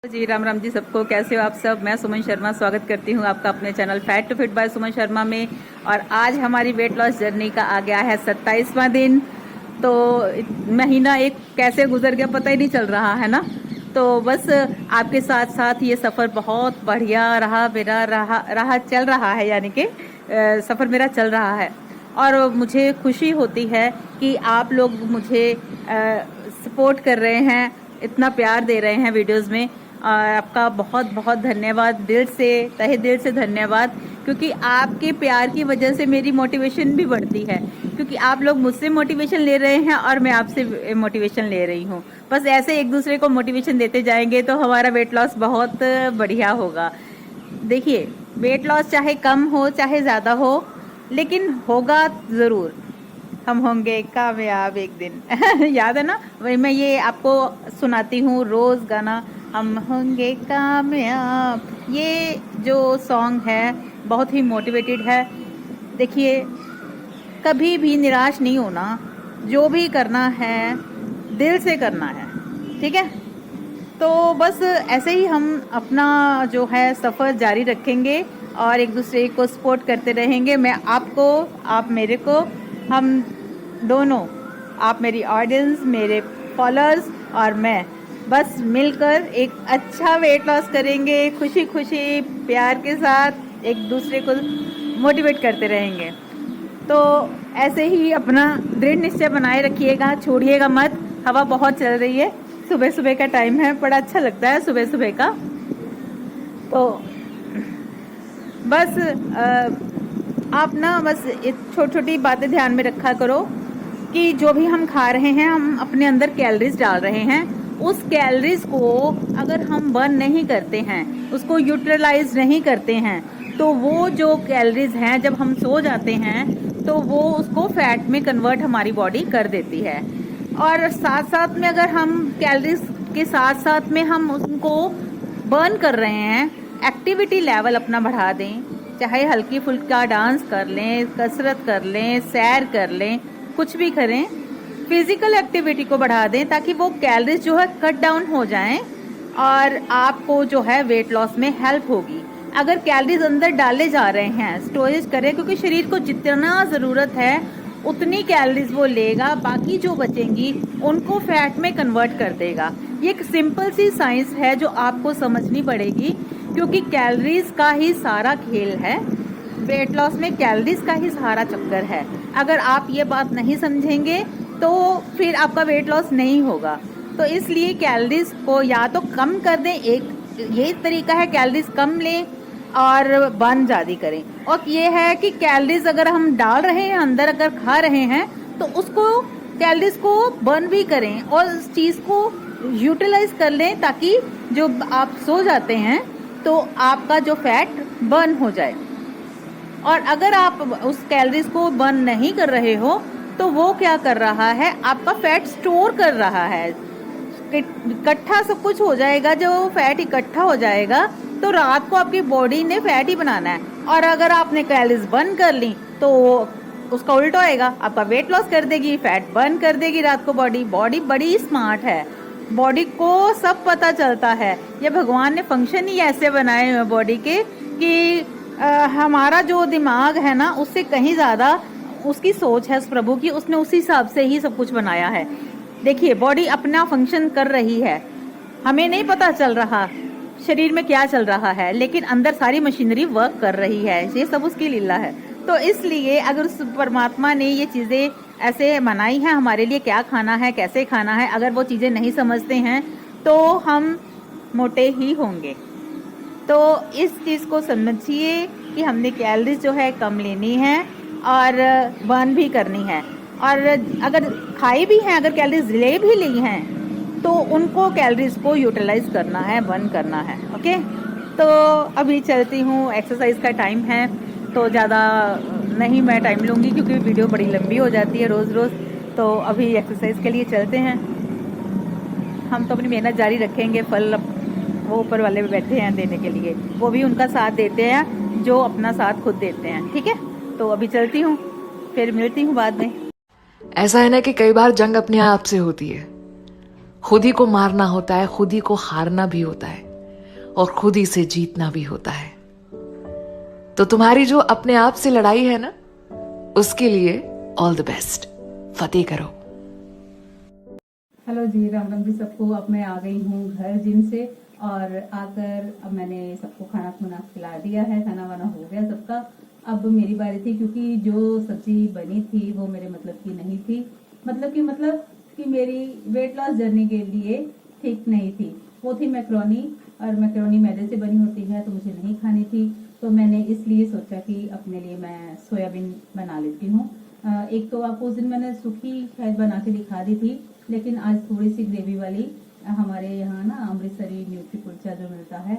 जी राम राम जी सबको, कैसे हो आप सब। मैं सुमन शर्मा स्वागत करती हूँ आपका अपने channel fat to fit by Suman Sharma में। और आज हमारी वेट लॉस जर्नी का आ गया है 27वां दिन। तो महीना एक कैसे गुजर गया पता ही नहीं चल रहा है ना। तो बस आपके साथ साथ ये सफ़र बहुत बढ़िया रहा, मेरा रहा चल रहा है, यानी कि सफ़र मेरा चल रहा है। और मुझे खुशी होती है कि आप लोग मुझे सपोर्ट कर रहे हैं, इतना प्यार दे रहे हैं वीडियोस में। आपका बहुत बहुत धन्यवाद, दिल से, तहे दिल से धन्यवाद। क्योंकि आपके प्यार की वजह से मेरी मोटिवेशन भी बढ़ती है, क्योंकि आप लोग मुझसे मोटिवेशन ले रहे हैं और मैं आपसे मोटिवेशन ले रही हूँ। बस ऐसे एक दूसरे को मोटिवेशन देते जाएंगे तो हमारा वेट लॉस बहुत बढ़िया होगा। देखिए, वेट लॉस चाहे कम हो चाहे ज़्यादा हो, लेकिन होगा ज़रूर। हम होंगे कामयाब एक दिन। याद है ना, वही मैं ये आपको सुनाती हूँ रोज़ गाना, हम होंगे कामयाब। ये जो सॉन्ग है बहुत ही मोटिवेटेड है। देखिए, कभी भी निराश नहीं होना, जो भी करना है दिल से करना है, ठीक है। तो बस ऐसे ही हम अपना जो है सफ़र जारी रखेंगे और एक दूसरे को सपोर्ट करते रहेंगे। मैं आपको, आप मेरे को, हम दोनों, आप मेरी ऑडियंस, मेरे फॉलोअर्स और मैं, बस मिलकर एक अच्छा वेट लॉस करेंगे, खुशी खुशी प्यार के साथ एक दूसरे को मोटिवेट करते रहेंगे। तो ऐसे ही अपना दृढ़ निश्चय बनाए रखिएगा, छोड़िएगा मत। हवा बहुत चल रही है, सुबह सुबह का टाइम है, बड़ा अच्छा लगता है सुबह सुबह का। तो बस आप ना बस छोटी छोटी बातें ध्यान में रखा करो कि जो भी हम खा रहे हैं, हम अपने अंदर कैलोरीज डाल रहे हैं। उस कैलोरीज को अगर हम बर्न नहीं करते हैं, उसको यूटिलाइज नहीं करते हैं, तो वो जो कैलोरीज हैं जब हम सो जाते हैं तो वो उसको फैट में कन्वर्ट हमारी बॉडी कर देती है। और साथ साथ में अगर हम कैलोरीज के साथ साथ में हम उनको बर्न कर रहे हैं, एक्टिविटी लेवल अपना बढ़ा दें, चाहे हल्की फुल्का डांस कर लें, कसरत कर लें, सैर कर लें, कुछ भी करें, फिजिकल एक्टिविटी को बढ़ा दें ताकि वो कैलोरीज जो है कट डाउन हो जाएं और आपको जो है वेट लॉस में हेल्प होगी। अगर कैलोरीज अंदर डाले जा रहे हैं, स्टोरेज करें, क्योंकि शरीर को जितना ज़रूरत है उतनी कैलोरीज वो लेगा, बाकी जो बचेंगी उनको फैट में कन्वर्ट कर देगा। ये एक सिंपल सी साइंस है जो आपको समझनी पड़ेगी, क्योंकि कैलोरीज का ही सारा खेल है। वेट लॉस में कैलोरीज का ही सारा चक्कर है। अगर आप ये बात नहीं समझेंगे तो फिर आपका वेट लॉस नहीं होगा। तो इसलिए कैलोरीज को या तो कम कर दें, एक ये तरीका है, कैलोरीज कम लें और बर्न ज़्यादा करें। और ये है कि कैलोरीज अगर हम डाल रहे हैं अंदर, अगर खा रहे हैं, तो उसको कैलोरीज को बर्न भी करें और उस चीज़ को यूटिलाइज कर लें ताकि जो आप सो जाते हैं तो आपका जो फैट बर्न हो जाए। और अगर आप उस कैलोरीज को बर्न नहीं कर रहे हो तो वो क्या कर रहा है, आपका फैट स्टोर कर रहा है। इकट्ठा सब कुछ हो जाएगा, जो फैट इकट्ठा हो जाएगा तो रात को आपकी बॉडी ने फैट ही बनाना है। और अगर आपने कैलोरीज बर्न कर ली तो उसका उल्टा होएगा, आपका वेट लॉस कर देगी, फैट बर्न कर देगी रात को। बॉडी बड़ी स्मार्ट है, बॉडी को सब पता चलता है। ये भगवान ने फंक्शन ही ऐसे बनाए हुए बॉडी के कि हमारा जो दिमाग है ना, उससे कहीं ज़्यादा उसकी सोच है उस प्रभु की, उसने उसी हिसाब से ही सब कुछ बनाया है। देखिए, बॉडी अपना फंक्शन कर रही है, हमें नहीं पता चल रहा शरीर में क्या चल रहा है, लेकिन अंदर सारी मशीनरी वर्क कर रही है। ये सब उसकी लीला है। तो इसलिए अगर उस परमात्मा ने ये चीज़ें ऐसे बनाई हैं हमारे लिए, क्या खाना है, कैसे खाना है, अगर वो चीज़ें नहीं समझते हैं तो हम मोटे ही होंगे। तो इस चीज़ को समझिए कि हमने कैलोरीज जो है कम लेनी है और बर्न भी करनी है। और अगर खाई भी हैं, अगर कैलोरीज ले भी ली हैं, तो उनको कैलोरीज को यूटिलाइज करना है, बर्न करना है। ओके, तो अभी चलती हूँ, एक्सरसाइज का टाइम है तो ज़्यादा नहीं मैं टाइम लूँगी क्योंकि वीडियो बड़ी लंबी हो जाती है रोज़ रोज़। तो अभी एक्सरसाइज के लिए चलते हैं। हम तो अपनी मेहनत जारी रखेंगे, फल वो ऊपर वाले बैठे हैं देने के लिए, वो भी उनका साथ देते हैं जो अपना साथ खुद देते हैं। ठीक है, तो अभी चलती हूँ, फिर मिलती हूँ बाद में। ऐसा है ना कि कई बार जंग अपने आप से होती है, खुद ही को मारना होता है, खुद ही को हारना भी होता है। और खुद ही से जीतना भी होता है। तो तुम्हारी जो अपने आप से लड़ाई है ना, उसके लिए ऑल द बेस्ट। फतेह करो। हेलो जी, राम राम जी सबको। अब मैं आ गई हूँ घर जिम से, और आकर अब मैंने सबको खाना खुना खिला दिया है, खाना वाना हो गया सबका। अब मेरी बारी थी, क्योंकि जो सब्जी बनी थी वो मेरे मतलब की नहीं थी। मतलब कि मेरी वेट लॉस जर्नी के लिए ठीक नहीं थी। वो थी मैक्रोनी, और मैक्रोनी मैदे से बनी होती है तो मुझे नहीं खानी थी। तो मैंने इसलिए सोचा कि अपने लिए मैं सोयाबीन बना लेती हूँ। एक तो आपको उस दिन मैंने सूखी शायद बना के दिखा दी थी, लेकिन आज थोड़ी सी ग्रेवी वाली हमारे यहाँ ना अमृतसरी न्यूट्री कुलचा जो मिलता है,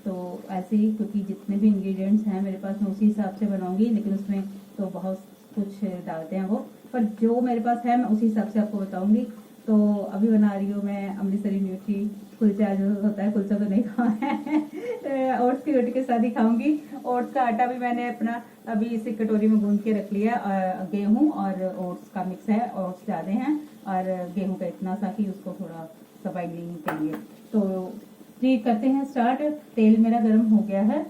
तो ऐसे ही, क्योंकि जितने भी इंग्रेडिएंट्स हैं मेरे पास मैं उसी हिसाब से बनाऊंगी, लेकिन उसमें तो बहुत कुछ डालते हैं वो, पर जो मेरे पास है मैं उसी हिसाब से आपको बताऊंगी। तो अभी बना रही हूँ मैं अमृतसरी न्यूट्री कुलचा, जो होता है, कुलचा तो नहीं खाना है, ओट्स की रोटी के साथ ही खाऊंगी। ओट्स का आटा भी मैंने अपना अभी इसी कटोरी में गूंद के रख लिया। गेहूं और ओट्स का मिक्स है, ओट्स ज्यादा हैं और गेहूं का इतना सा कि उसको थोड़ा सा बाइंडिंग के लिए। तो जी करते हैं स्टार्ट। तेल मेरा गर्म हो गया है।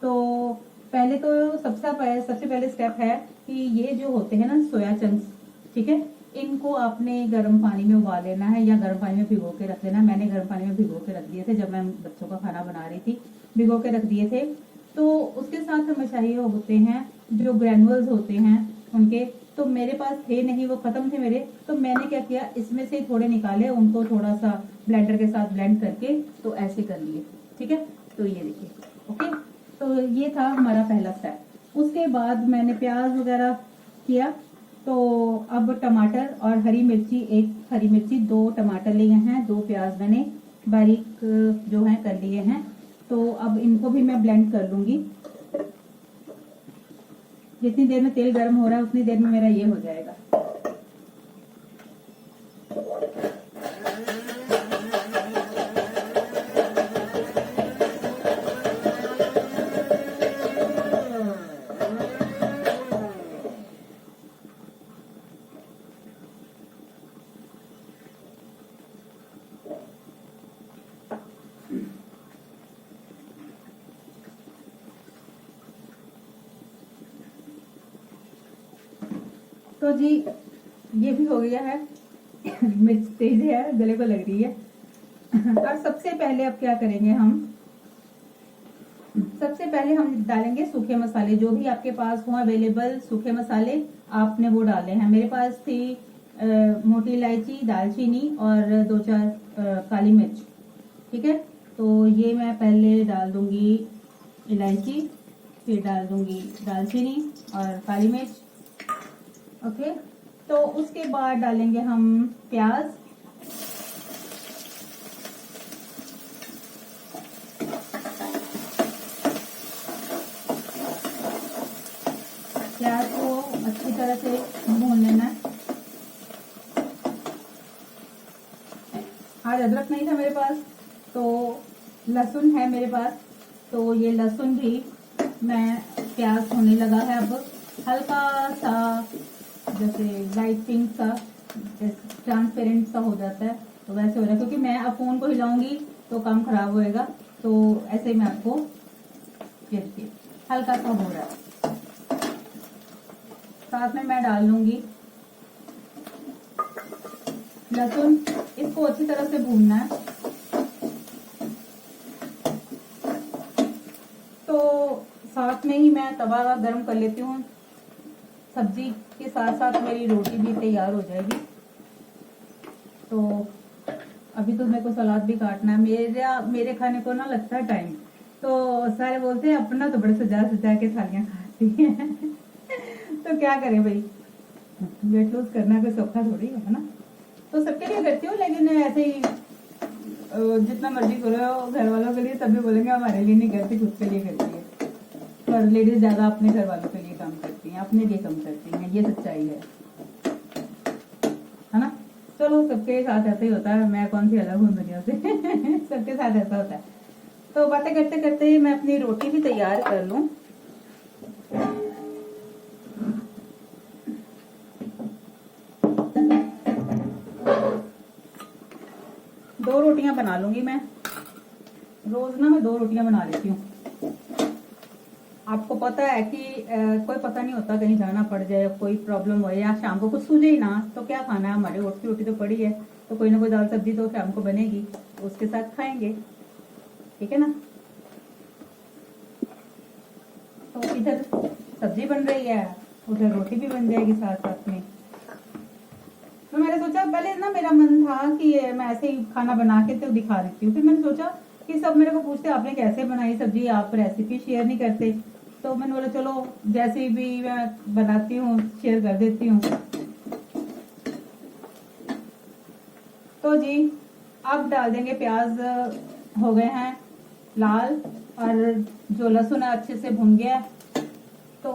तो पहले तो सबसे पहले स्टेप है कि ये जो होते हैं ना सोया चंक्स, ठीक है, इनको आपने गर्म पानी में उबाल लेना है या गर्म पानी में भिगो के रख लेना। मैंने गर्म पानी में भिगो के रख दिए थे, जब मैं बच्चों का खाना बना रही थी भिगो के रख दिए थे। तो उसके साथ हमें चाहिए होते हैं जो ग्रैनुअल्स होते हैं उनके, तो मेरे पास थे नहीं, वो खत्म थे मेरे। तो मैंने क्या किया, इसमें से थोड़े निकाले, उनको थोड़ा सा ब्लेंडर के साथ ब्लेंड करके तो ऐसे कर लिए, ठीक है। तो ये देखिए, ओके। तो ये था हमारा पहला स्टेप। उसके बाद मैंने प्याज वगैरह किया। तो अब टमाटर और हरी मिर्ची, एक हरी मिर्ची, 2 टमाटर लिए हैं, 2 प्याज मैंने बारीक जो है कर लिए हैं। तो अब इनको भी मैं ब्लेंड कर लूंगी। जितनी देर में तेल गर्म हो रहा है उतनी देर में मेरा ये हो जाएगा। तो जी ये भी हो गया है। मिर्च तेज है, गले को लग रही है। और सबसे पहले अब क्या करेंगे हम, सबसे पहले हम डालेंगे सूखे मसाले। जो भी आपके पास हो अवेलेबल सूखे मसाले आपने वो डाले हैं। मेरे पास थी मोटी इलायची, दालचीनी और 2-4 काली मिर्च, ठीक है। तो ये मैं पहले डाल दूंगी इलायची, फिर डाल दूंगी दालचीनी और काली मिर्च, ओके। तो उसके बाद डालेंगे हम प्याज, प्याज को अच्छी तरह से भून लेना है। आज अदरक नहीं था मेरे पास, तो लहसुन है मेरे पास, तो ये लहसुन भी मैं, प्याज होने लगा है अब हल्का सा, जैसे लाइट पिंक सा, ट्रांसपेरेंट सा हो जाता है, तो वैसे हो रहा है। क्योंकि मैं अब फोन को हिलाऊंगी तो काम खराब होएगा, तो ऐसे मैं आपको ये देखिए हल्का सा हो रहा है। साथ में मैं डाल लूंगी लहसुन, इसको अच्छी तरह से भूनना है। तो साथ में ही मैं तवा गर्म कर लेती हूँ, सब्जी के साथ साथ मेरी रोटी भी तैयार हो जाएगी। तो अभी तो मेरे को सलाद भी काटना है। मेरे खाने को ना लगता है टाइम, तो सारे बोलते हैं अपना तो बड़े सजा सजा के थालियां खाती हैं। तो क्या करें भाई, वेट लूज करना कोई सौखा थोड़ी है ना। तो सबके लिए करती हूँ, लेकिन ऐसे ही जितना मर्जी करो घर वालों के लिए, तब भी बोलेंगे हमारे लिए नहीं करती, खुद के लिए करती है। पर लेडीज ज्यादा अपने घर वालों के लिए काम करती हैं, अपने लिए कम करती हैं, ये सच्चाई है ना। चलो सबके साथ ऐसा ही होता है, मैं कौन सी अलग हूँ दुनिया से। सबके साथ ऐसा होता है। तो बातें करते करते मैं अपनी रोटी भी तैयार कर लूं। दो रोटियां बना लूंगी मैं। रोज ना मैं 2 रोटियां बना लेती हूँ। आपको पता है कि कोई पता नहीं होता, कहीं जाना पड़ जाए, कोई प्रॉब्लम हो या शाम को कुछ सूझे ही ना, तो क्या खाना है, हमारे ओट की रोटी तो पड़ी है, तो कोई ना कोई दाल सब्जी तो शाम को बनेगी, उसके साथ खाएंगे, ठीक है ना। तो इधर सब्जी बन रही है, उधर रोटी भी बन जाएगी साथ साथ में। तो मैंने सोचा, पहले ना मेरा मन था कि मैं ऐसे ही खाना बना के तो दिखा देती हूँ, फिर मैंने सोचा कि सब मेरे को पूछते आपने कैसे बनाई सब्जी, आप रेसिपी शेयर नहीं करते, तो मैंने बोला चलो जैसे भी मैं बनाती हूँ शेयर कर देती हूँ। तो जी अब डाल देंगे प्याज, हो गए हैं लाल, और जो लहसुन है अच्छे से भुन गया, तो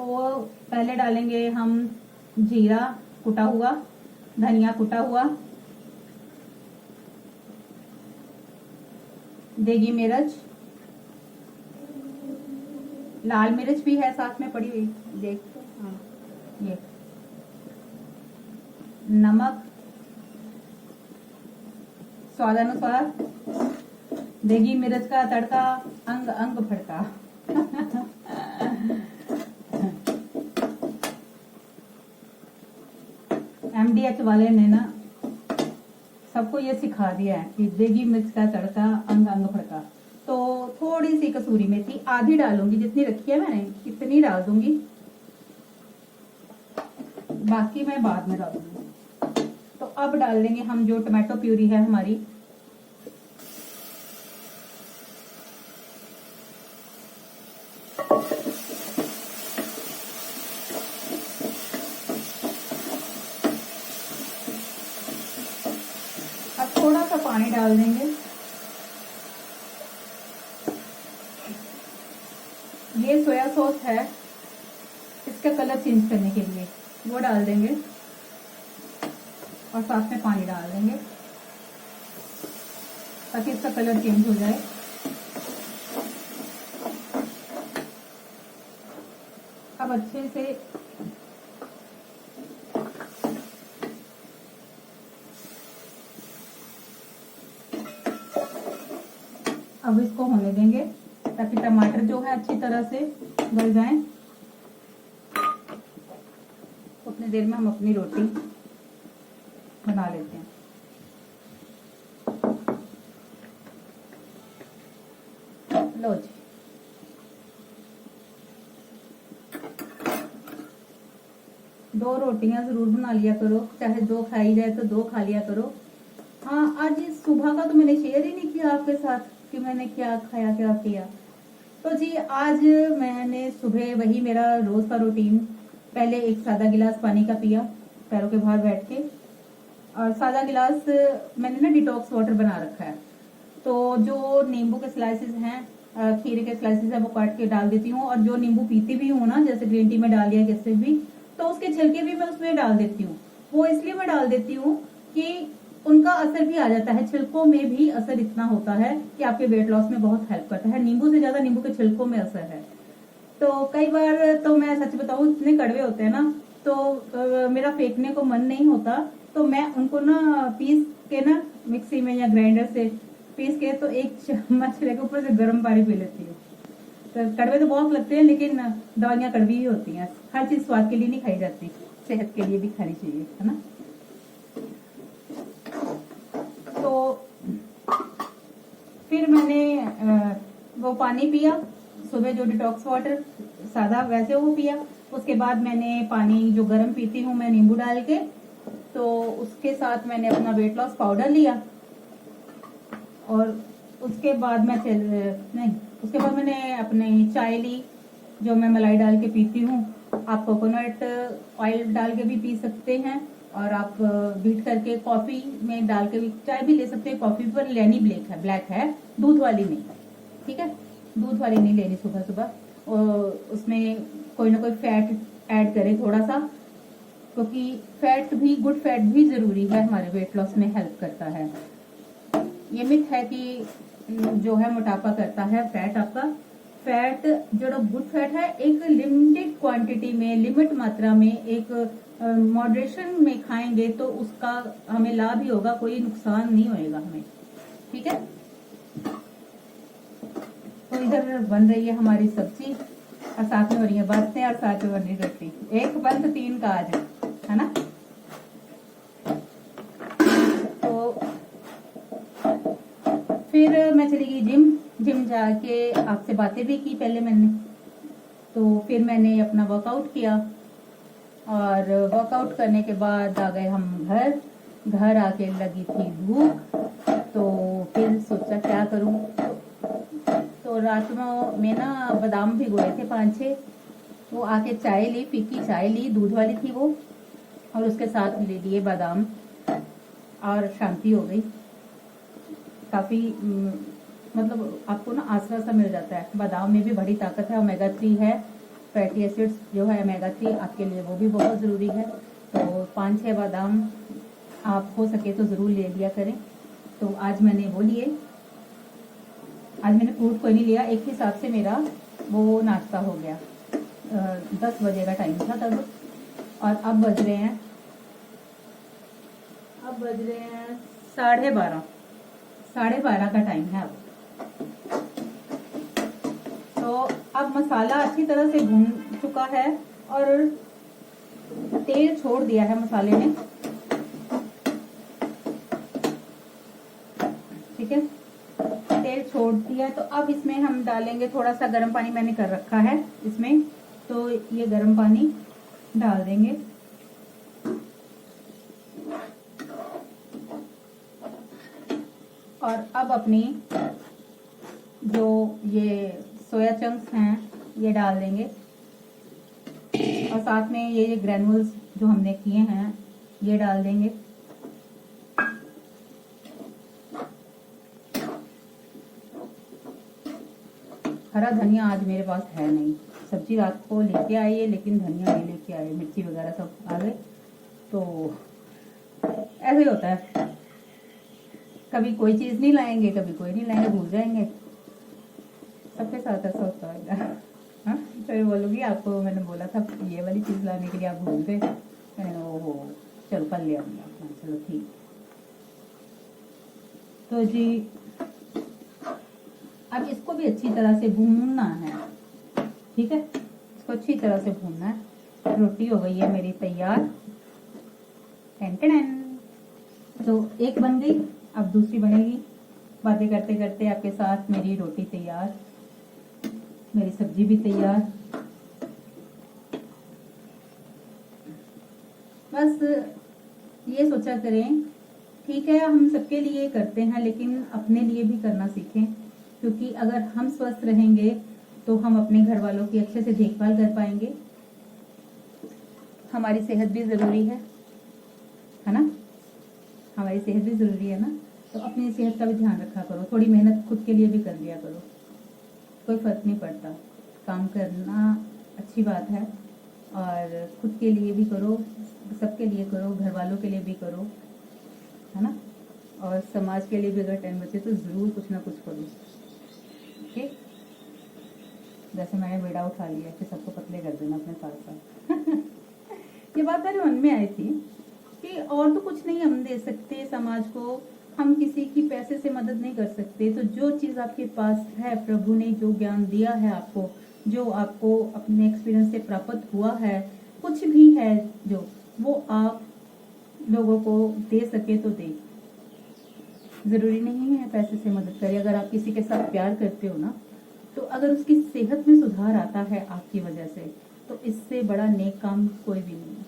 पहले डालेंगे हम जीरा कुटा हुआ, धनिया कुटा हुआ, देगी मिर्च, लाल मिर्च भी है साथ में पड़ी हुई, देख हाँ, ये नमक स्वादानुसार, देगी मिर्च का तड़का अंग अंग फड़का। MDH वाले ने ना सबको ये सिखा दिया है कि देगी मिर्च का तड़का अंग अंग फड़का। तो थोड़ी सी कसूरी मेथी आधी डालूंगी, जितनी रखी है मैंने इतनी डाल दूंगी, बाकी मैं बाद में डालूंगी। तो अब डाल देंगे हम जो टमाटो प्यूरी है हमारी, अब थोड़ा सा पानी डाल देंगे। ये सोया सॉस है, इसका कलर चेंज करने के लिए वो डाल देंगे, और साथ में पानी डाल देंगे ताकि इसका कलर चेंज हो जाए। अब अच्छे से अब इसको होने देंगे ताकि टमाटर जो है अच्छी तरह से गल जाए। उतनी देर में हम अपनी रोटी बना लेते हैं। लो जी, दो रोटियां जरूर बना लिया करो, चाहे 2 खाई जाए तो 2 खा लिया करो। हाँ, आज सुबह का तो मैंने शेयर ही नहीं किया आपके साथ कि मैंने क्या खाया क्या किया। तो जी आज मैंने सुबह वही मेरा रोज का रूटीन, पहले एक सादा गिलास पानी का पिया पैरों के बाहर बैठ के, और सादा गिलास मैंने ना डिटॉक्स वाटर बना रखा है। तो जो नींबू के स्लाइसेस हैं, खीरे के स्लाइसेस है, वो काट के डाल देती हूँ, और जो नींबू पीती भी हूँ ना, जैसे ग्रीन टी में डाल दिया कैसे भी, तो उसके छिलके भी मैं उसमें डाल देती हूँ। वो इसलिए मैं डाल देती हूँ कि उनका असर भी आ जाता है, छिलकों में भी असर इतना होता है कि आपके वेट लॉस में बहुत हेल्प करता है। नींबू से ज्यादा नींबू के छिलकों में असर है। तो कई बार तो मैं सच बताऊं, इतने कड़वे होते हैं ना, तो मेरा फेंकने को मन नहीं होता, तो मैं उनको ना पीस के ना मिक्सी में या ग्राइंडर से पीस के तो एक चम्मच लेके ऊपर से गर्म पानी पी लेती हूँ। तो कड़वे तो बहुत लगते हैं, लेकिन दवाइयाँ कड़वी ही होती हैं। हर चीज स्वाद के लिए नहीं खाई जाती, सेहत के लिए भी खानी चाहिए, है ना। तो फिर मैंने वो पानी पिया सुबह, जो डिटॉक्स वाटर सादा वैसे वो पिया। उसके बाद मैंने पानी जो गर्म पीती हूँ मैं नींबू डाल के, तो उसके साथ मैंने अपना वेट लॉस पाउडर लिया, और उसके बाद उसके बाद मैंने अपनी चाय ली जो मैं मलाई डाल के पीती हूँ। आप कोकोनट ऑयल डाल के भी पी सकते हैं, और आप बीट करके कॉफी में डाल के भी चाय भी ले सकते हैं। कॉफी पर लेनी ब्लैक है, दूध वाली नहीं, ठीक है, दूध वाली नहीं लेनी सुबह सुबह। और उसमें कोई ना कोई फैट ऐड करें थोड़ा सा, क्योंकि फैट भी, गुड फैट भी जरूरी है, हमारे वेट लॉस में हेल्प करता है। ये मिथ है कि जो है मोटापा करता है फैट। आपका फैट जो गुड फैट है, एक लिमिटेड क्वांटिटी में, लिमिट मात्रा में, एक मॉडरेशन में खाएंगे तो उसका हमें लाभ ही होगा, कोई नुकसान नहीं होएगा हमें, ठीक है। इधर बन रही है हमारी सब्जी और साथ में हो रही है बातें और साथ में बन रही रोटी। एक बंद तीन काज, है ना। तो फिर मैं चली गई जिम जाके आपसे बातें भी की पहले मैंने। तो फिर मैंने अपना वर्कआउट किया और वर्कआउट करने के बाद आ गए हम घर आके लगी थी भूख। तो फिर सोचा क्या करूं। तो रात में ना बादाम भिगोए थे 5-6, वो आके चाय ली, फीकी चाय ली, दूध वाली थी वो, और उसके साथ ले लिए बादाम और शांति हो गई काफी। मतलब आपको ना आसरा सा मिल जाता है। बादाम में भी बड़ी ताकत है, ओमेगा 3 है, फैटी एसिड्स जो है ओमेगा 3 आपके लिए वो भी बहुत ज़रूरी है। तो 5-6 बादाम आप हो सके तो ज़रूर ले लिया करें। तो आज मैंने वो लिए। आज मैंने फ्रूट कोई नहीं लिया, एक हिसाब से मेरा वो नाश्ता हो गया। 10 बजे का टाइम था तब, और अब बज रहे हैं 12:30। 12:30 का टाइम है अब। तो अब मसाला अच्छी तरह से भून चुका है और तेल छोड़ दिया है मसाले ने, ठीक है। तेल छोड़ दिया तो अब इसमें हम डालेंगे थोड़ा सा गर्म पानी मैंने कर रखा है इसमें। तो ये गर्म पानी डाल देंगे। और अब अपनी जो ये सोया चंक्स हैं ये डाल देंगे, और साथ में ये ग्रैनुल्स जो हमने किए हैं ये डाल देंगे। हरा धनिया आज मेरे पास है नहीं, सब्जी रात को लेके आई है लेकिन धनिया नहीं लेके आए, मिर्ची वगैरह सब आ गए। तो ऐसे ही होता है, कभी कोई चीज नहीं लाएंगे, कभी कोई नहीं लाएंगे, भूल जाएंगे। सबके साथ ऐसा होता है। हाँ, तो ये बोलूँगी आपको, मैंने बोला था ये वाली चीज लाने के लिए, आप भूल गए। मैंने ओहो चलो कल ले आऊंगा, चलो ठीक। तो जी अब इसको भी अच्छी तरह से भूनना है, ठीक है। इसको अच्छी तरह से भूनना है। रोटी हो गई है मेरी तैयार। Ten ten. तो एक बन गई, अब दूसरी बनेगी। बातें करते करते आपके साथ मेरी रोटी तैयार, मेरी सब्जी भी तैयार। बस ये सोचा करें, ठीक है हम सबके लिए करते हैं लेकिन अपने लिए भी करना सीखें, क्योंकि अगर हम स्वस्थ रहेंगे तो हम अपने घर वालों की अच्छे से देखभाल कर पाएंगे। हमारी सेहत भी जरूरी है ना, हमारी सेहत भी जरूरी है ना। तो अपनी सेहत का भी ध्यान रखा करो, थोड़ी मेहनत खुद के लिए भी कर लिया करो, कोई फर्क नहीं पड़ता। काम करना अच्छी बात है, और खुद के लिए भी करो, सबके लिए करो, घर वालों के लिए भी करो, है ना। और समाज के लिए भी अगर टाइम बचे तो जरूर कुछ ना कुछ करो, ठीक। जैसे मैंने बेड़ा उठा लिया कि सबको पतले कर देना अपने साथ साथ। ये बात मेरे मन में आई थी कि और तो कुछ नहीं हम दे सकते समाज को, हम किसी की पैसे से मदद नहीं कर सकते। तो जो चीज आपके पास है, प्रभु ने जो ज्ञान दिया है आपको, जो आपको अपने एक्सपीरियंस से प्राप्त हुआ है, कुछ भी है जो वो आप लोगों को दे सके तो दे। जरूरी नहीं है पैसे से मदद करें। अगर आप किसी के साथ प्यार करते हो ना, तो अगर उसकी सेहत में सुधार आता है आपकी वजह से, तो इससे बड़ा नेक काम कोई भी नहीं है।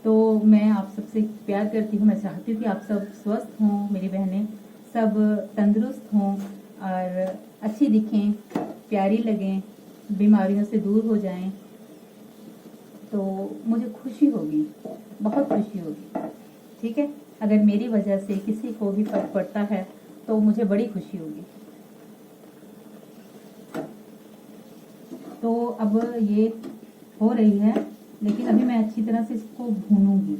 तो मैं आप सबसे प्यार करती हूँ। मैं चाहती हूँ कि आप सब स्वस्थ हों, मेरी बहनें सब तंदुरुस्त हों और अच्छी दिखें, प्यारी लगें, बीमारियों से दूर हो जाएं। तो मुझे खुशी होगी, बहुत खुशी होगी, ठीक है। अगर मेरी वजह से किसी को भी फर्क पड़ता है तो मुझे बड़ी खुशी होगी। तो अब ये हो रही है, लेकिन अभी मैं अच्छी तरह से इसको भूनूंगी।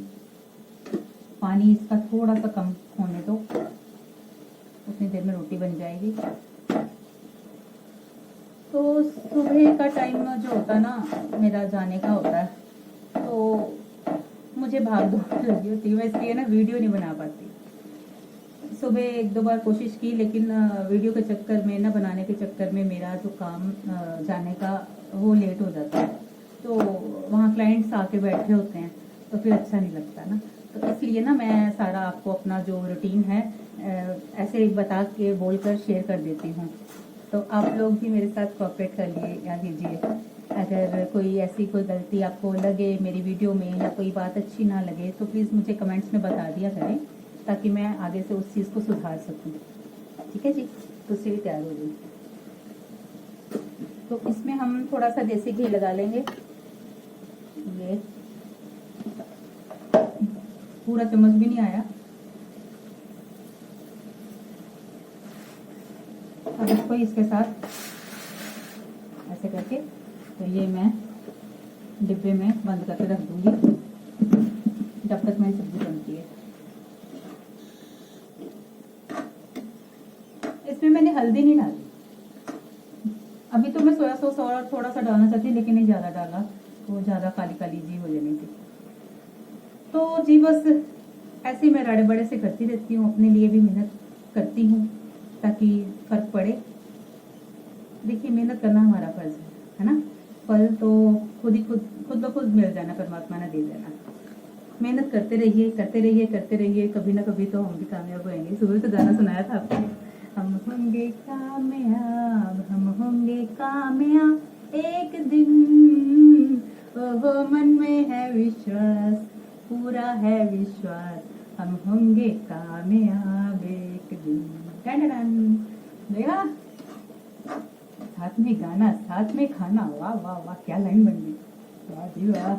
पानी इसका थोड़ा सा कम होने दो, उतनी देर में रोटी बन जाएगी। तो सुबह का टाइम जो होता है ना, मेरा जाने का होता है, तो मुझे भाग दौड़ लगी होती है, मैं इसलिए ना वीडियो नहीं बना पाती। सुबह एक दो बार कोशिश की, लेकिन वीडियो के चक्कर में ना, बनाने के चक्कर में मेरा जो काम जाने का वो लेट हो जाता है। तो वहाँ क्लाइंट्स आके बैठे होते हैं तो फिर अच्छा नहीं लगता ना। तो इसलिए ना मैं सारा आपको अपना जो रूटीन है ऐसे बता के बोलकर शेयर कर देती हूँ। तो आप लोग भी मेरे साथ कोऑपरेट कर लिए या कीजिए। अगर कोई ऐसी कोई गलती आपको लगे मेरी वीडियो में या कोई बात अच्छी ना लगे तो प्लीज़ मुझे कमेंट्स में बता दिया करें, ताकि मैं आगे से उस चीज़ को सुधार सकूं। ठीक है जी, तो उससे भी तैयार हो गई। तो इसमें हम थोड़ा सा देसी घी लगा लेंगे। ये पूरा चम्मच भी नहीं आया। अब इसको इसके साथ ऐसे करके तो ये मैं डिब्बे में बंद करके रख दूंगी जब तक मेरी सब्जी बनती है। इसमें मैंने हल्दी नहीं डाली। अभी तो मैं सोया सॉस और थोड़ा सा डालना चाहती, लेकिन नहीं ज्यादा डाला, वो ज्यादा काली काली जी हो जानी थी। तो जी बस ऐसे मैं राड़े बड़े से करती रहती हूँ, अपने लिए भी मेहनत करती हूँ ताकि फर्क पड़े। देखिए, मेहनत करना हमारा फर्ज है ना। फल तो खुद ब खुद मिल जाना, परमात्मा ने दे देना। मेहनत करते रहिए, करते रहिए, करते रहिए, कभी ना कभी तो हम भी कामयाब होंगे। सुबह तो गाना सुनाया था आपको, हम होंगे कामयाब, हम होंगे कामयाब एक दिन। ओहो मन में है विश्वास, पूरा है विश्वास, हम होंगे कामयाब एक दिन। देखा, साथ में गाना, साथ में खाना, वाह वाह वाह, क्या लाइन बन गई, वाह जी वाह।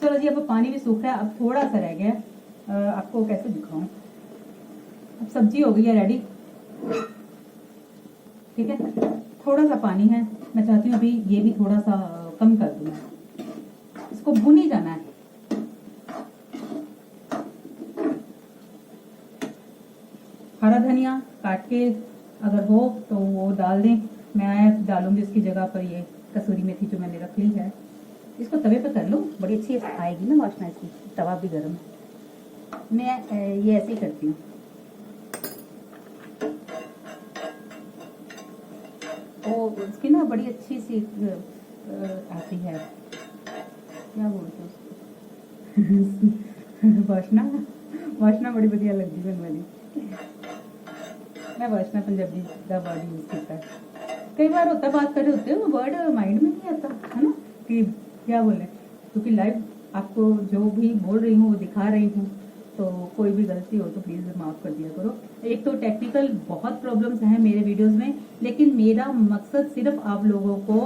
चलो जी, अब पानी भी सूख रहा है, अब थोड़ा सा रह गया। आपको कैसे दिखाऊं। अब सब्जी हो गई है रेडी, ठीक है। थोड़ा सा पानी है, मैं चाहती हूँ अभी ये भी थोड़ा सा कम कर दूँ। इसको भून ही जाना है। हरा धनिया काट के अगर हो तो वो डाल दें। मैं डालूंगी उसकी जगह पर ये कसूरी मेथी जो मैंने रख ली है। इसको तवे पे कर लो, बड़ी अच्छी आएगी ना वासना इसकी। तवा भी गर्म है। मैं ये ऐसे ही करती हूँ। वो इसकी ना बड़ी अच्छी सी आती है, क्या बोलते हैं उसको वासना, वासना बड़ी बढ़िया लगती है वाली। मैं वासना पंजाबी का वर्ड यूज करता है। कई बार होता है, बात कर रहे होते हो, वर्ड माइंड में नहीं आता है ना कि क्या बोले, क्योंकि लाइव आपको जो भी बोल रही हूँ वो दिखा रही हूँ। तो कोई भी गलती हो तो प्लीज माफ कर दिया करो। एक तो टेक्निकल बहुत प्रॉब्लम्स हैं मेरे वीडियोस में, लेकिन मेरा मकसद सिर्फ आप लोगों को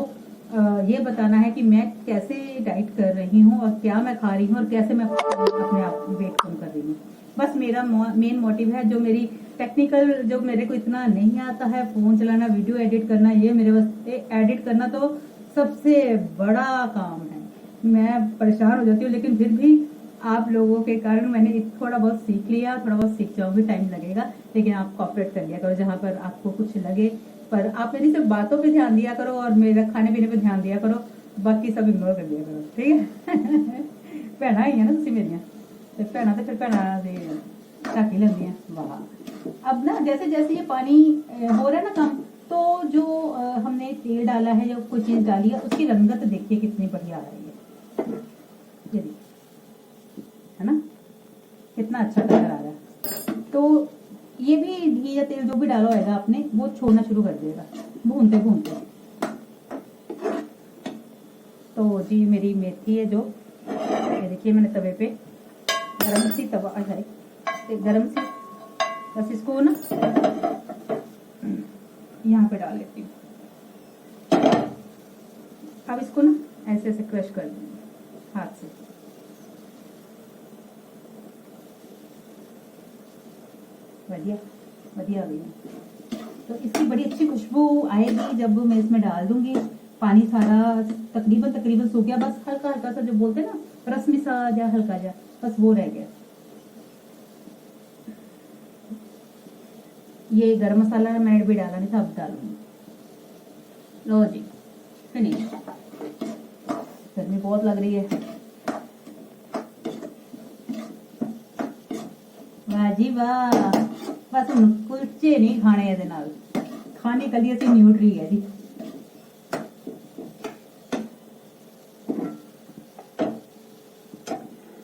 ये बताना है कि मैं कैसे डाइट कर रही हूँ और क्या मैं खा रही हूँ और कैसे मैं अपने आप वेट कम कर रही हूँ। बस मेरा मेन मोटिव है। जो मेरी टेक्निकल, जो मेरे को इतना नहीं आता है, फोन चलाना, वीडियो एडिट करना, ये मेरे वास्ते, एडिट करना तो सबसे बड़ा काम है। मैं परेशान हो जाती हूँ, लेकिन फिर भी आप लोगों के कारण मैंने थोड़ा बहुत सीख लिया। थोड़ा बहुत सीख जाऊंगी, टाइम लगेगा, लेकिन आप कॉपरेट कर लिया करो जहाँ पर आपको कुछ लगे। पर आप मेरी सिर्फ बातों पे ध्यान दिया करो और मेरे खाने पीने पे ध्यान दिया करो, बाकी सब इग्नोर कर दिया करो, ठीक है। भैना ही है ना तुसी मेरिया, तो भैना तो फिर भैना दे ढाकी लगती है। वाह। अब ना जैसे जैसे ये पानी हो रहा है ना कम, तो जो हमने तेल डाला है, जो कोई चीज डाली है, उसकी रंगत देखिए कितनी बढ़िया आ रही है। ये देखिए, है ना, कितना अच्छा कलर आ रहा है। तो ये भी घी या तेल जो भी डाला होगा आपने, वो छोड़ना शुरू कर देगा भूनते भूनते। तो जी मेरी मेथी है जो, ये देखिए मैंने तवे पे गरम सी तवा है, गरम सी, बस इसको ना यहाँ पे डाल लेती हूँ। अब इसको ना ऐसे ऐसे क्रश कर दूंगी हाथ से। बढ़िया बढ़िया हो गई है। तो इसकी बड़ी अच्छी खुशबू आएगी जब मैं इसमें डाल दूंगी। पानी सारा तकरीबन सूख गया, बस हल्का हल्का सा जो बोलते हैं ना रस्मी सा जा, हल्का जा, बस वो रह गया। ये गरम मसाला मैंने भी डाला नहीं था, अब डालूंगी। लो जी, फिनिश। गर्मी बहुत लग रही है, वाह जी वाह, बस हम कुलचे नहीं खाने ਇਹਦੇ ਨਾਲ, खाने के लिए ਅਸੀਂ न्यूट्री है जी।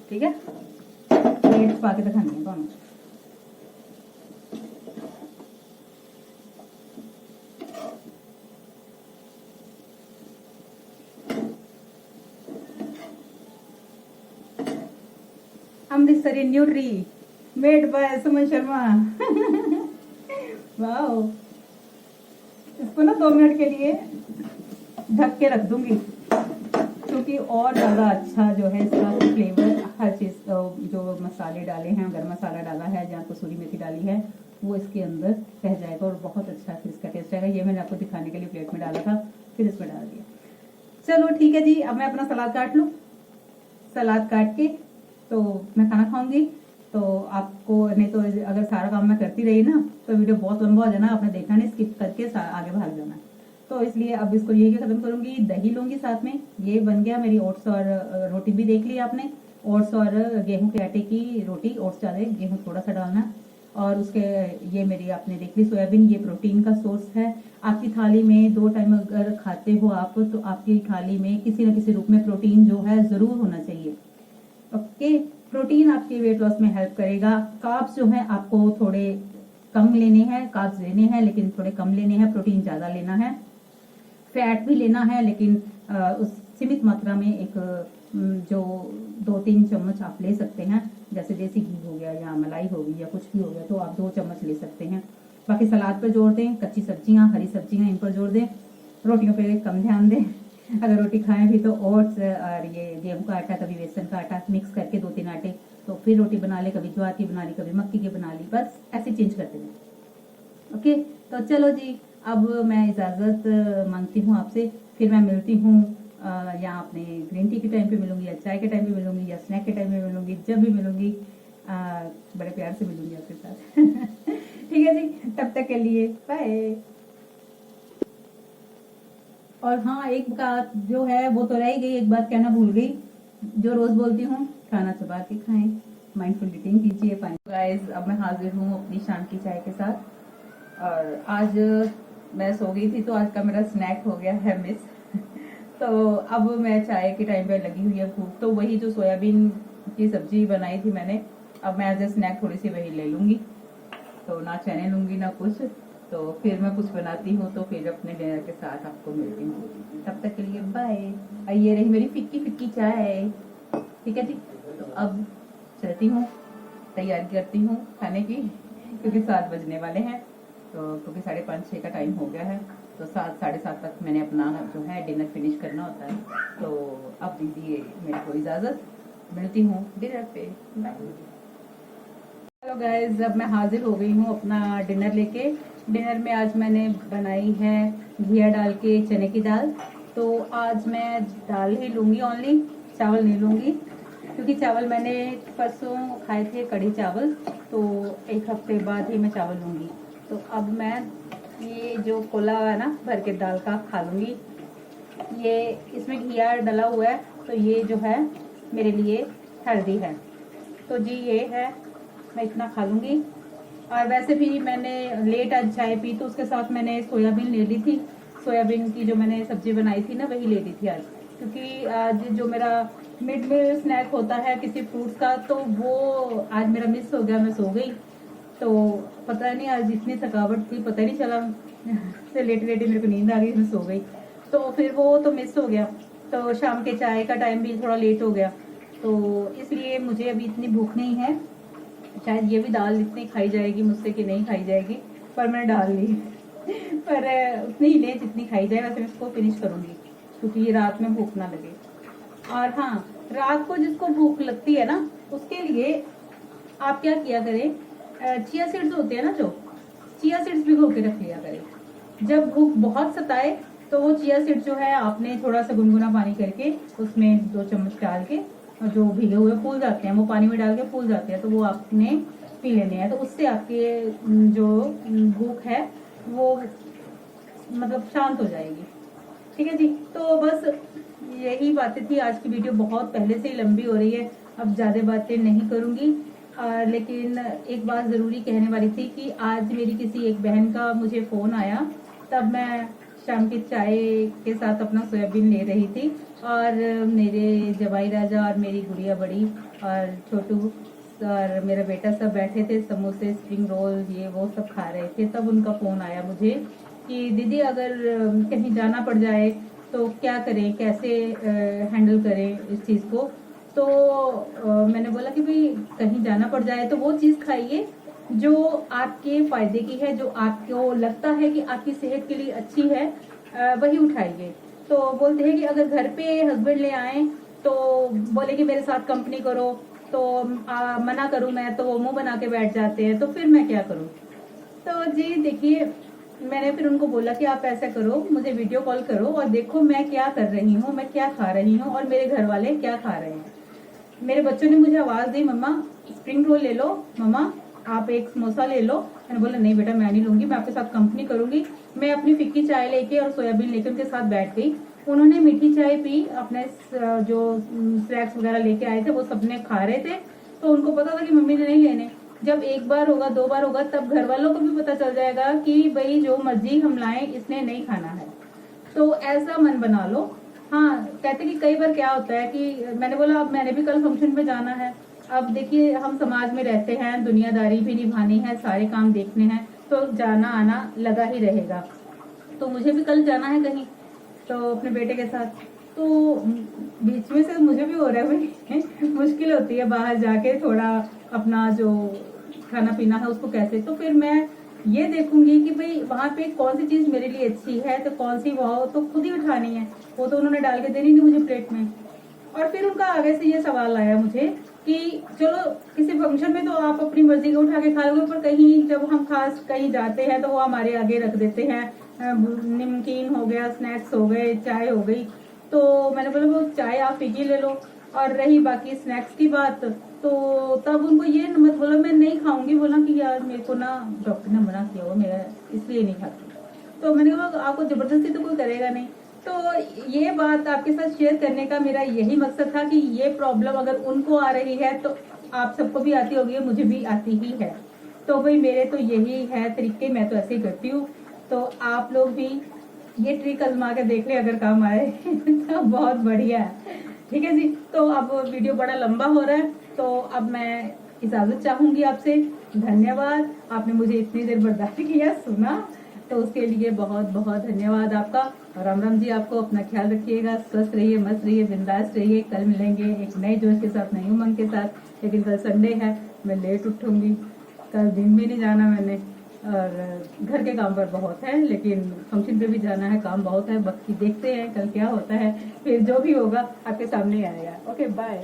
ठीक है, प्लेट पा के दिखानी है ਤੁਹਾਨੂੰ। Amritsari nutri made by Suman Sharma. Wow, इसको ना 2 मिनट के लिए ढक के रख दूंगी, क्योंकि और ज़्यादा अच्छा जो है इसका फ्लेवर, हर चीज़ जो मसाले डाले हैं, गरम मसाला डाला है या कसूरी मेथी डाली है, वो इसके अंदर रह जाएगा और बहुत अच्छा फिर इसका टेस्ट आएगा। ये मैंने आपको दिखाने के लिए प्लेट में डाला था, फिर इसमें डाल दिया। चलो ठीक है जी, अब मैं अपना सलाद काट लूँ। सलाद काट के तो मैं खाना खाऊंगी। तो आपको नहीं तो अगर सारा काम मैं करती रही ना तो वीडियो बहुत लंबा हो जाना, आपने देखना नहीं, स्किप करके आगे भाग जाना। तो इसलिए अब इसको यही खत्म करूंगी। दही लूंगी साथ में। ये बन गया मेरी ओट्स और रोटी भी देख ली आपने, ओट्स और गेहूं के आटे की रोटी, ओट्स डाले, गेहूं थोड़ा सा डालना। और उसके ये मेरी आपने देख ली सोयाबीन, ये प्रोटीन का सोर्स है। आपकी थाली में 2 टाइम अगर खाते हो आप, तो आपकी थाली में किसी न किसी रूप में प्रोटीन जो है जरूर होना चाहिए। ओके, प्रोटीन आपके वेट लॉस में हेल्प करेगा। कार्ब्स जो है आपको थोड़े कम लेने हैं, कार्ब्स लेने हैं लेकिन थोड़े कम लेने हैं, प्रोटीन ज्यादा लेना है। फैट भी लेना है लेकिन उस सीमित मात्रा में, एक जो 2-3 चम्मच आप ले सकते हैं, जैसे देसी घी हो गया या मलाई हो गई या कुछ भी हो गया, तो आप 2 चम्मच ले सकते हैं। बाकी सलाद पर जोड़ दें, कच्ची सब्जियां, हरी सब्जियां, इन पर जोड़ दें। रोटियों पे कम ध्यान दें। अगर रोटी खाएं भी तो ओट्स और ये गेहूं का आटा, कभी बेसन का आटा मिक्स करके 2-3 आटे, तो फिर रोटी बना ले, कभी ज्वार की बना ली, कभी मक्की की बना ली, बस ऐसे चेंज करते हैं। ओके, तो चलो जी, अब मैं इजाजत मांगती हूँ आपसे। फिर मैं मिलती हूँ या अपने ग्रीन टी के टाइम पे मिलूंगी, या चाय के टाइम पे मिलूंगी, या स्नैक के टाइम पे मिलूंगी, जब भी मिलूंगी बड़े प्यार से मिलूंगी आपके साथ। ठीक है जी, तब तक के लिए बाय। और हाँ, एक बात जो है वो तो रह गई, एक बात कहना भूल गई, जो रोज बोलती हूँ, खाना चबा के खाएं, माइंडफुल ईटिंग कीजिए। गाइस, अब मैं हाजिर हूँ अपनी शाम की चाय के साथ। और आज मैं सो गई थी तो आज का मेरा स्नैक हो गया है मिस। तो अब मैं चाय के टाइम पे लगी हुई है भूख, तो वही जो सोयाबीन की सब्जी बनाई थी मैंने, अब मैं एज ए स्नैक थोड़ी सी वही ले लूंगी। तो ना चने लूंगी ना कुछ, तो फिर मैं कुछ बनाती हूँ तो फिर अपने डिनर के साथ आपको मिलती हूँ। तब तक के लिए बाय। ये रही मेरी फिक्की फिक्की चाय। ठीक है जी, तो अब चलती हूँ, तैयारी करती हूँ खाने की, क्योंकि 7 बजने वाले हैं। तो क्योंकि 5:30-6 का टाइम हो गया है, तो 7-7:30 तक मैंने अपना जो है डिनर फिनिश करना होता है। तो अब दीजिए मेरे को इजाजत, मिलती हूँ डिनर पे, बाय। हेलो गाइस, अब मैं हाजिर हो गई हूँ अपना डिनर लेके। डिनर में आज मैंने बनाई है घिया डाल के चने की दाल। तो आज मैं दाल ही लूंगी ओनली, चावल नहीं लूंगी, क्योंकि चावल मैंने परसों खाए थे कढ़ी चावल, तो 1 हफ्ते बाद ही मैं चावल लूंगी। तो अब मैं ये जो कोला है ना भर के दाल का खा लूंगी। ये इसमें घिया डला हुआ है, तो ये जो है मेरे लिए हेल्दी है। तो जी ये है, मैं इतना खा लूंगी। और वैसे भी मैंने लेट आज चाय पी, तो उसके साथ मैंने सोयाबीन ले ली थी। सोयाबीन की जो मैंने सब्जी बनाई थी ना, वही ले ली थी आज, क्योंकि आज जो मेरा मिड में स्नैक होता है किसी फ्रूट्स का, तो वो आज मेरा मिस हो गया, मैं सो गई। तो पता नहीं, आज इतनी थकावट थी, पता नहीं चला, से लेटे लेटे मेरे को नींद आ गई, मैं सो गई। तो फिर वो तो मिस हो गया। तो शाम के चाय का टाइम भी थोड़ा लेट हो गया, तो इसलिए मुझे अभी इतनी भूख नहीं है। शायद ये भी दाल इतनी खाई जाएगी मुझसे कि नहीं खाई जाएगी, पर मैंने डाल ली। पर उतनी ही ले जितनी खाई जाए, वैसे मैं इसको फिनिश करूंगी, क्योंकि ये रात में भूख ना लगे। और हाँ, रात को जिसको भूख लगती है ना, उसके लिए आप क्या किया करें, चिया सीड्स होते हैं ना, जो चिया सीड्स भिगो के रख लिया करें। जब भूख बहुत सताए तो वो चिया सीड्स जो है आपने थोड़ा सा गुनगुना पानी करके उसमें 2 चम्मच डाल के, जो भीगे हुए फूल जाते हैं, वो पानी में डाल के फूल जाते हैं, तो वो आपने पी लेने हैं। तो उससे आपके जो भूख है वो मतलब शांत हो जाएगी। ठीक है जी, तो बस यही बातें थी। आज की वीडियो बहुत पहले से ही लंबी हो रही है, अब ज्यादा बातें नहीं करूंगी। लेकिन एक बात ज़रूरी कहने वाली थी कि आज मेरी किसी एक बहन का मुझे फ़ोन आया, तब मैं शाम की चाय के साथ अपना सोयाबीन ले रही थी और मेरे जवाई राजा और मेरी गुड़िया बड़ी और छोटू और मेरा बेटा सब बैठे थे, समोसे स्प्रिंग रोल ये वो सब खा रहे थे। तब उनका फ़ोन आया मुझे कि दीदी अगर कहीं जाना पड़ जाए तो क्या करें, कैसे हैंडल करें इस चीज़ को। तो मैंने बोला कि भाई कहीं जाना पड़ जाए तो वो चीज़ खाइए जो आपके फायदे की है, जो आपको लगता है कि आपकी सेहत के लिए अच्छी है, वही उठाइए। तो बोलते हैं कि अगर घर पे हस्बैंड ले आए तो बोले कि मेरे साथ कंपनी करो, तो मना करूं मैं तो वो मुंह बना के बैठ जाते हैं, तो फिर मैं क्या करूं। तो जी देखिए, मैंने फिर उनको बोला कि आप ऐसा करो, मुझे वीडियो कॉल करो और देखो मैं क्या कर रही हूँ, मैं क्या खा रही हूँ और मेरे घर वाले क्या खा रहे हैं। मेरे बच्चों ने मुझे आवाज़ दी, मम्मा स्प्रिंग रोल ले लो, मम्मा आप एक समोसा ले लो। मैंने बोला नहीं बेटा मैं नहीं लूंगी, मैं आपके साथ कंपनी करूंगी। मैं अपनी फिक्की चाय लेके और सोयाबीन लेके उनके साथ बैठ गई। उन्होंने मीठी चाय पी, अपने जो स्नैक्स वगैरह लेके आए थे वो सबने खा रहे थे। तो उनको पता था कि मम्मी ने नहीं लेने। जब एक बार होगा, दो बार होगा, तब घर वालों को भी पता चल जाएगा कि भाई जो मर्जी हम लाएं इसने नहीं खाना है। तो ऐसा मन बना लो। हाँ, कहते कि कई बार क्या होता है कि मैंने बोला अब मैंने भी कल फंक्शन में जाना है। अब देखिए हम समाज में रहते हैं, दुनियादारी भी निभानी है, सारे काम देखने हैं, तो जाना आना लगा ही रहेगा। तो मुझे भी कल जाना है कहीं, तो अपने बेटे के साथ। तो बीच में से मुझे भी हो रहा है भाई मुश्किल होती है बाहर जाके थोड़ा अपना जो खाना पीना है उसको कैसे। तो फिर मैं ये देखूंगी कि भाई वहाँ पे कौन सी चीज मेरे लिए अच्छी है, तो कौन सी वो तो खुद ही उठानी है, वो तो उन्होंने डाल के देनी नहीं मुझे प्लेट में। और फिर उनका आगे से ये सवाल आया मुझे कि चलो किसी फंक्शन में तो आप अपनी मर्जी का उठा के खा लोगे, पर कहीं जब हम खास कहीं जाते हैं तो वो हमारे आगे रख देते हैं, नमकीन हो गया, स्नैक्स हो गए, चाय हो गई। तो मैंने बोला वो चाय आप फीकी ले लो, और रही बाकी स्नैक्स की बात तो तब उनको ये मत बोला मैं नहीं खाऊंगी। बोला कि यार मेरे को ना डॉक्टर ने मना किया हुआ, मेरा इसलिए नहीं खाती। तो मैंने कहा आपको जबरदस्ती तो कोई करेगा नहीं। तो ये बात आपके साथ शेयर करने का मेरा यही मकसद था कि ये प्रॉब्लम अगर उनको आ रही है तो आप सबको भी आती होगी, मुझे भी आती ही है। तो भाई मेरे तो यही है तरीके, मैं तो ऐसे ही करती हूँ। तो आप लोग भी ये ट्रिक आजमा के देख ले, अगर काम आए तो बहुत बढ़िया है। ठीक है जी, तो अब वीडियो बड़ा लंबा हो रहा है, तो अब मैं इजाजत चाहूंगी आपसे। धन्यवाद, आपने मुझे इतनी देर बर्दाश्त किया, सुना, तो उसके लिए बहुत बहुत धन्यवाद आपका। और राम राम जी, आपको अपना ख्याल रखिएगा, स्वस्थ रहिए, मस्त रहिए, बिंदास रहिए। कल मिलेंगे एक नए जोश के साथ, नई उमंग के साथ। लेकिन कल संडे है, मैं लेट उठूंगी, कल दिन भी नहीं जाना मैंने, और घर के काम पर बहुत है, लेकिन फंक्शन पे भी जाना है, काम बहुत है। बाकी देखते हैं कल क्या होता है, फिर जो भी होगा आपके सामने आएगा। Okay bye.